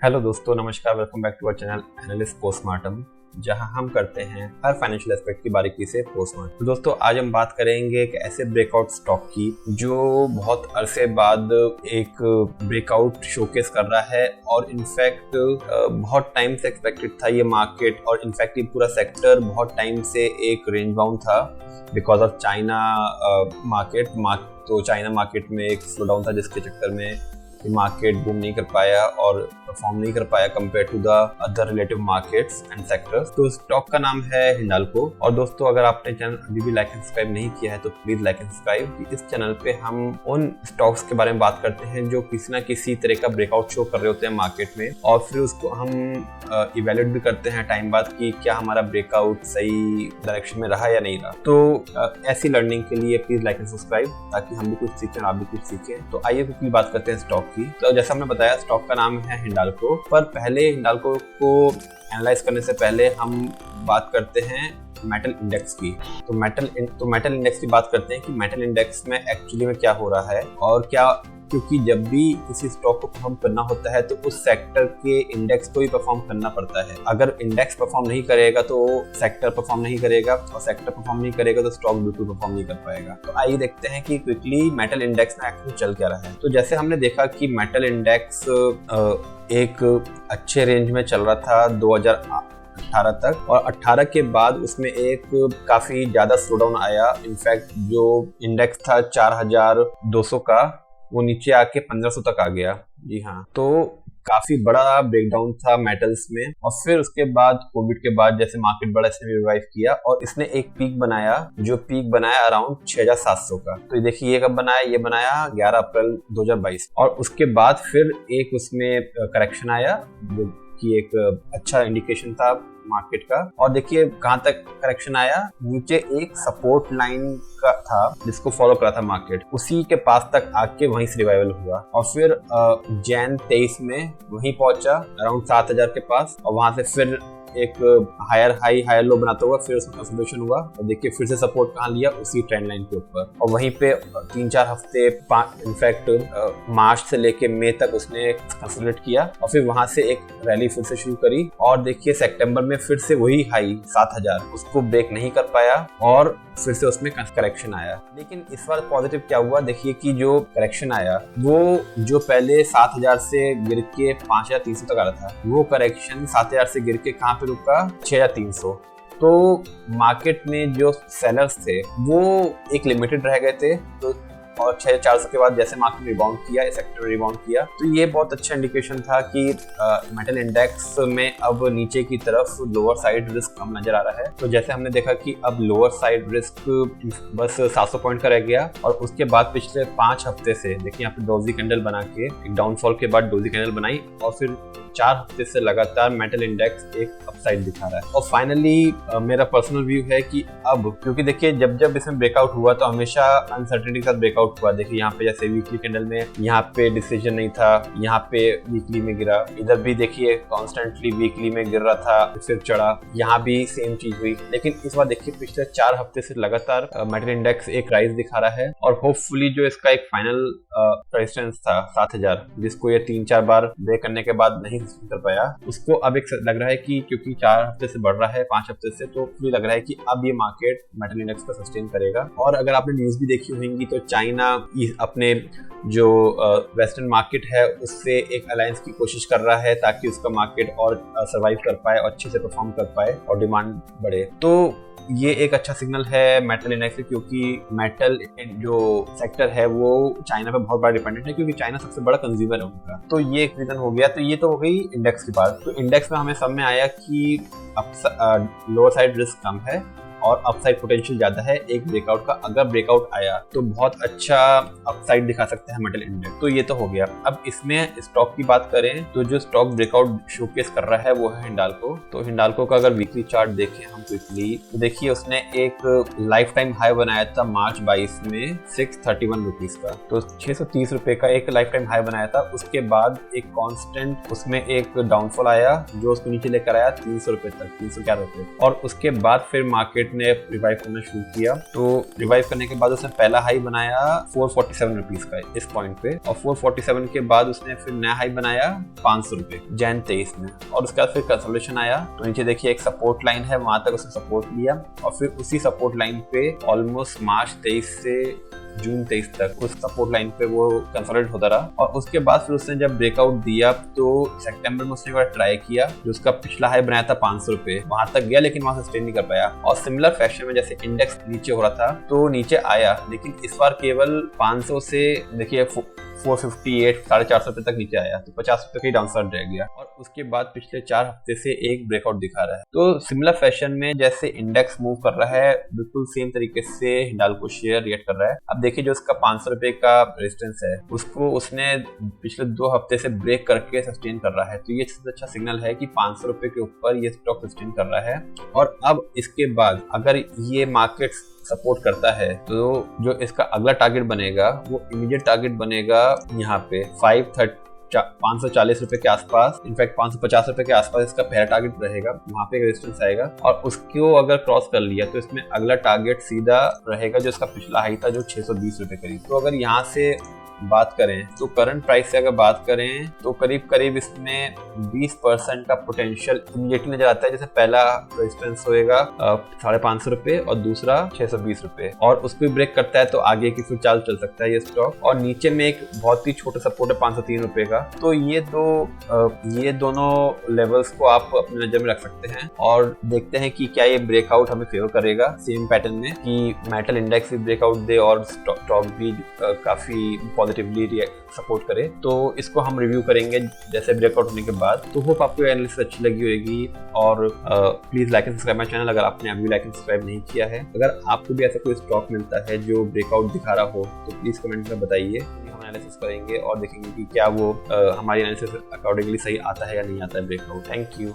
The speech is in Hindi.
हेलो दोस्तों, नमस्कार। Welcome back to our channel analyst postmortem, जहां हम करते हैं हर फाइनेंशियल एस्पेक्ट की बारीकी से पोस्टमार्टम। तो दोस्तों, आज हम बात करेंगे एक ऐसे ब्रेकआउट स्टॉक की जो बहुत अरसे बाद एक ब्रेकआउट शोकेस कर रहा है और इनफैक्ट बहुत टाइम से एक्सपेक्टेड था ये मार्केट, और इनफैक्ट ये पूरा सेक्टर बहुत टाइम से एक रेंज बाउंड था बिकॉज ऑफ चाइना मार्केट। तो चाइना मार्केट में एक स्लो डाउन था जिसके चक्कर में मार्केट बूम नहीं कर पाया और परफॉर्म नहीं कर पाया compare to the other relative markets and sectors. तो स्टॉक का नाम है हिंडाल्को। और दोस्तों, अगर आपने चैनल अभी भी लाइक एंड सब्सक्राइब नहीं किया है तो प्लीज लाइक एंड सब्सक्राइब। इस चैनल पे हम उन स्टॉक्स के बारे में बात करते हैं जो किसी ना किसी तरह का ब्रेकआउट शो कर रहे होते हैं मार्केट में, और फिर उसको हम इवेल्युएट भी करते हैं टाइम बाद कि क्या हमारा ब्रेकआउट सही डायरेक्शन में रहा या नहीं रहा। तो ऐसी लर्निंग के लिए प्लीज लाइक एंड सब्सक्राइब, ताकि हम भी कुछ सीखें और आप भी कुछ सीखें। तो आइए क्विकली बात करते हैं स्टॉक की। तो जैसा हमने बताया, स्टॉक का नाम है हिंडाल्को। पर पहले हिंडाल्को को एनालाइज करने से पहले हम बात करते हैं मेटल इंडेक्स की। तो मेटल इंडेक्स की बात करते हैं कि मेटल इंडेक्स में एक्चुअली में क्या हो रहा है और क्या, क्योंकि जब भी किसी स्टॉक को परफॉर्म करना होता है तो उस सेक्टर के इंडेक्स को ही परफॉर्म करना पड़ता है। अगर इंडेक्स परफॉर्म नहीं करेगा तो सेक्टर परफॉर्म नहीं करेगा, और सेक्टर परफॉर्म नहीं करेगा तो स्टॉक बिल्कुल परफॉर्म नहीं कर पाएगा। तो आइए देखते हैं कि क्विकली मेटल इंडेक्स में एक्चुअली चल क्या रहा है। तो जैसे हमने देखा कि मेटल इंडेक्स एक अच्छे रेंज में चल रहा था 2018 तक, और 18 के बाद उसमें एक काफी ज्यादा स्लो डाउन आया। इनफैक्ट जो इंडेक्स था 4200 का, वो नीचे आके 1500 तक आ गया। जी हाँ, तो काफी बड़ा ब्रेकडाउन था मेटल्स में। और फिर उसके बाद कोविड के बाद जैसे मार्केट बड़ा, इसने रिवाइव किया और इसने एक पीक बनाया, जो पीक बनाया अराउंड 6700 का। तो देखिए ये कब बनाया, ये बनाया 11 अप्रैल 2022। और उसके बाद फिर एक उसमें करेक्शन आया जो कि एक अच्छा इंडिकेशन था मार्केट का। और देखिए कहां तक करेक्शन आया, नीचे एक सपोर्ट लाइन का था जिसको फॉलो करा था मार्केट, उसी के पास तक आके वहीं से रिवाइवल हुआ। और फिर जैन 23 में वहीं पहुंचा अराउंड 7000 के पास, और वहां से फिर एक हायर हाई हायर लो बनाता हुआ फिर उसमें कंसोलिडेशन हुआ। और देखिए फिर से सपोर्ट कहाँ लिया, उसी ट्रेंड लाइन के ऊपर। और वहीं पे 3-4 हफ्ते इनफैक्ट मार्च से लेके मई तक उसने कंसोलिडेट किया, और फिर वहां से एक रैली फिर से शुरू करी। और देखिए सितंबर में फिर से वही हाई 7000 उसको ब्रेक नहीं कर पाया और फिर से उसमें करेक्शन आया। लेकिन इस बार पॉजिटिव क्या हुआ, देखिए कि जो करेक्शन आया वो जो पहले 7000 से गिर के 5300 तक आ रहा था, वो करेक्शन 7000 से गिर के कहाँ पे रुका, 6300। तो मार्केट में जो सेलर्स थे वो एक लिमिटेड रह गए थे। तो और 6400 के बाद जैसे मार्केट रिबाउंड किया, सेक्टर रिबाउंड किया, तो ये बहुत अच्छा इंडिकेशन था कि मेटल इंडेक्स में अब नीचे की तरफ लोअर साइड रिस्क कम नजर आ रहा है। तो जैसे हमने देखा कि अब लोअर साइड रिस्क बस 700 पॉइंट का रह गया। और उसके बाद पिछले 5 हफ्ते से देखिए यहाँ पे डोजी कैंडल बना के एक डाउनफॉल के बाद डोजी कैंडल बनाई, और फिर 4 हफ्ते से लगातार मेटल इंडेक्स एक अपसाइड दिखा रहा है। और फाइनली मेरा पर्सनल व्यू है कि अब, क्योंकि देखिए जब इसमें ब्रेकआउट हुआ तो हमेशा अनसर्टेनिटी के साथ ब्रेकआउट हुआ। देखिए यहाँ पे जैसे वीकली कैंडल में यहाँ पे डिसीजन नहीं था, यहाँ पे वीकली में गिरा, इधर भी देखिए कॉन्स्टेंटली वीकली में गिर रहा था, फिर चढ़ा, यहाँ भी सेम चीज हुई। लेकिन इस बार देखिए पिछले 4 हफ्ते से लगातार मेटल इंडेक्स एक राइज दिखा रहा है, और होपफुली जो इसका एक फाइनल रेजिस्टेंस था 7000, जिसको ये 3-4 बार ब्रेक करने के बाद नहीं कर पाया, उसको अब एक लग रहा है कि क्योंकि 4 हफ्ते से बढ़ रहा है 5 हफ्ते से, तो मुझे लग रहा है कि अब ये मार्केट मेटल इंडेक्स को सस्टेन करेगा। और अगर आपने न्यूज भी देखी होंगी तो चाइना अपने जो वेस्टर्न मार्केट है उससे एक अलायंस की कोशिश कर रहा है ताकि उसका मार्केट और सर्वाइव कर पाए और अच्छे से परफॉर्म कर पाए और डिमांड बढ़े। तो ये एक अच्छा सिग्नल है मेटल इंडेक्स से, क्योंकि मेटल जो सेक्टर है वो चाइना पे बहुत बड़ा डिपेंडेंट है, क्योंकि चाइना सबसे बड़ा कंज्यूमर है उनका। तो ये एक रीजन हो गया। तो ये तो हो गई इंडेक्स की बात। तो इंडेक्स में हमें समझ में आया कि लोअर साइड रिस्क कम है और अपसाइड पोटेंशियल ज्यादा है एक ब्रेकआउट का। अगर ब्रेकआउट आया तो बहुत अच्छा अपसाइड दिखा सकता है मेटल इंडेक्स। तो ये तो हो गया। अब इसमें स्टॉक की बात करें तो जो स्टॉक ब्रेकआउट शोकेस कर रहा है वो है हिंडाल्को। तो हिंडाल्को का अगर वीकली चार्ट देखें हम क्विकली, तो देखिए उसने एक लाइफ टाइम हाई बनाया था मार्च 22 में 631 रुपीज का। तो 630 रुपए का एक लाइफ टाइम हाई बनाया था। उसके बाद एक कांस्टेंट उसमें एक डाउनफॉल आया जो उसको नीचे लेकर आया 300 रुपए तक, 311 रुपए। और उसके बाद फिर मार्केट मार्केट ने रिवाइव करना शुरू किया। तो रिवाइव करने के बाद उसने पहला हाई बनाया 447 रुपीज का इस पॉइंट पे, और 447 के बाद उसने फिर नया हाई बनाया 500 रुपए जैन 23 में, और उसके बाद फिर कंसोलिडेशन आया। तो नीचे देखिए एक सपोर्ट लाइन है, वहां तक उसने सपोर्ट लिया, और फिर उसी सपोर्ट लाइन पे ऑलमोस्ट मार्च 23 से जून 23 तक उस सपोर्ट लाइन पे वो कंसोलिडेट होता रहा। और उसके बाद फिर उसने जब ब्रेकआउट दिया तो सितंबर में उसने एक बार ट्राई किया, जो उसका पिछला हाई बनाया था 500 रुपए, वहां तक गया लेकिन वहां से स्टे नहीं कर पाया। और सिमिलर फैशन में जैसे इंडेक्स नीचे हो रहा था तो नीचे आया, लेकिन इस बार केवल 500 से देखिए 458 450 रुपए तक नीचे आया, तो 50 रुपए का ही डाउनसाइड रह गया। और उसके बाद पिछले 4 हफ्ते से एक ब्रेकआउट दिखा रहा है। तो सिमिलर फैशन में जैसे इंडेक्स मूव कर रहा है, बिल्कुल सेम तरीके से हिंडाल्को शेयर रिएक्ट कर रहा है। अब देखिए जो उसका 500 रुपए का रेजिस्टेंस है, उसको उसने पिछले 2 हफ्ते से ब्रेक करके सस्टेन कर रहा है। तो ये सबसे अच्छा सिग्नल है कि 500 रुपए के ऊपर ये स्टॉक सस्टेन कर रहा है। और अब इसके बाद अगर ये मार्केट सपोर्ट करता है तो जो इसका अगला टारगेट बनेगा वो इमीडिएट टारगेट बनेगा यहाँ पे 540 रुपए के आसपास, इनफैक्ट 550 रुपए के आसपास इसका पहला टारगेट रहेगा, वहां पे रेजिस्टेंस आएगा। और उसको अगर क्रॉस कर लिया तो इसमें अगला टारगेट सीधा रहेगा जो इसका पिछला हाई था, जो 620 रुपए करीब। तो अगर यहाँ से बात करें तो करंट प्राइस से अगर बात करें तो करीब करीब इसमें 20% का पोटेंशियल इमीडिएटली नजर आता है। जैसे पहला रेजिस्टेंस होएगा 550 रुपए और दूसरा 620 रुपए, और उसको ब्रेक करता है तो आगे की फिर चाल चल सकता है ये स्टॉक। और नीचे में एक बहुत ही छोटा सपोर्ट है 503 रुपए का। तो ये दोनों लेवल्स को आप अपने नजर में रख सकते हैं और देखते हैं कि क्या ये ब्रेकआउट हमें फेवर करेगा सेम पैटर्न में, कि मेटल इंडेक्स भी ब्रेकआउट दे और स्टॉक भी काफी पॉजिटिवली सपोर्ट करे। तो इसको हम रिव्यू करेंगे जैसे ब्रेकआउट होने के बाद। तो होप आपको एनालिसिस अच्छी लगी होगी, और please like and subscribe my channel अगर आपने अभी लाइक एंड सब्सक्राइब नहीं किया है। अगर आपको भी ऐसा कोई स्टॉक मिलता है जो ब्रेकआउट दिखा रहा हो तो प्लीज कमेंट में बताइए, हम एनालिसिस करेंगे और देखेंगे कि क्या वो हमारी एनालिसिस अकॉर्डिंगली सही आता है या नहीं आता है ब्रेकआउट। Thank you.